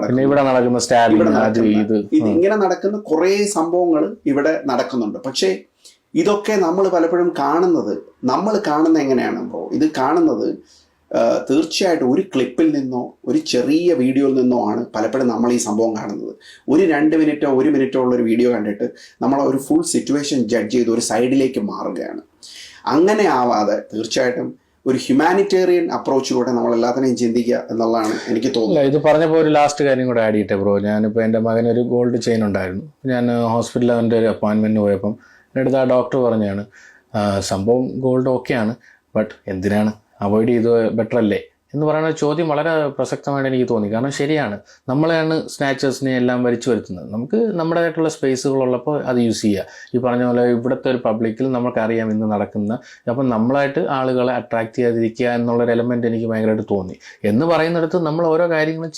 പിന്നെ ഇവിടെ നടക്കുന്ന സ്റ്റാബിങ് അത് ഇത് ഇങ്ങനെ നടക്കുന്ന കുറേ സംഭവങ്ങൾ ഇവിടെ നടക്കുന്നുണ്ട്. പക്ഷേ ഇതൊക്കെ നമ്മൾ പലപ്പോഴും നമ്മൾ കാണുന്ന എങ്ങനെയാണ് ബ്രോ, ഇത് കാണുന്നത് തീർച്ചയായിട്ടും ഒരു ക്ലിപ്പിൽ നിന്നോ ഒരു ചെറിയ വീഡിയോയിൽ നിന്നോ ആണ് പലപ്പോഴും നമ്മൾ ഈ സംഭവം കാണുന്നത്. ഒരു 2 മിനിറ്റോ 1 മിനിറ്റോ ഉള്ള ഒരു വീഡിയോ കണ്ടിട്ട് നമ്മൾ ഒരു ഫുൾ സിറ്റുവേഷൻ ജഡ്ജ് ചെയ്ത് ഒരു സൈഡിലേക്ക് മാറുകയാണ്. അങ്ങനെ ആവാതെ തീർച്ചയായിട്ടും ഒരു ഹ്യൂമാനിറ്റേറിയൻ അപ്രോച്ചിലൂടെ നമ്മൾ എല്ലാത്തിനെയും ചിന്തിക്കുക എന്നുള്ളതാണ് എനിക്ക് തോന്നുന്നത്. ഇത് പറഞ്ഞപ്പോൾ ഒരു ലാസ്റ്റ് കാര്യം കൂടെ ആഡ് ചെയ്യട്ടെ ബ്രോ. ഞാനിപ്പോൾ എൻ്റെ മകനൊരു ഗോൾഡ് ചെയിൻ ഉണ്ടായിരുന്നു. ഞാൻ ഹോസ്പിറ്റലിൽ അവൻ്റെ ഒരു അപ്പോയിൻമെൻറ്റിന് പോയപ്പം എൻ്റെ അടുത്ത് ആ ഡോക്ടർ പറഞ്ഞാണ്, സംഭവം ഗോൾഡ് ഓക്കെയാണ്, ബട്ട് എന്തിനാണ്, അവോയ്ഡ് ചെയ്ത് ബെറ്റർ അല്ലേ എന്ന് പറയുന്ന ചോദ്യം വളരെ പ്രസക്തമായിട്ട് എനിക്ക് തോന്നി. കാരണം ശരിയാണ്, നമ്മളെയാണ് സ്നാച്ചേഴ്സിനെ എല്ലാം വലിച്ചു വരുത്തുന്നത്. നമുക്ക് നമ്മുടേതായിട്ടുള്ള സ്പേസുകളുള്ളപ്പോൾ അത് യൂസ് ചെയ്യുക. ഈ പറഞ്ഞ പോലെ ഇവിടുത്തെ ഒരു പബ്ലിക്കിൽ നമുക്കറിയാം ഇന്ന് നടക്കുന്ന, അപ്പം നമ്മളായിട്ട് ആളുകളെ അട്രാക്ട് ചെയ്യാതിരിക്കുക എന്നുള്ളൊരു എലമെൻറ്റ് എനിക്ക് ഭയങ്കരമായിട്ട് തോന്നി. എന്ന് പറയുന്നിടത്ത് നമ്മൾ ഓരോ കാര്യങ്ങളും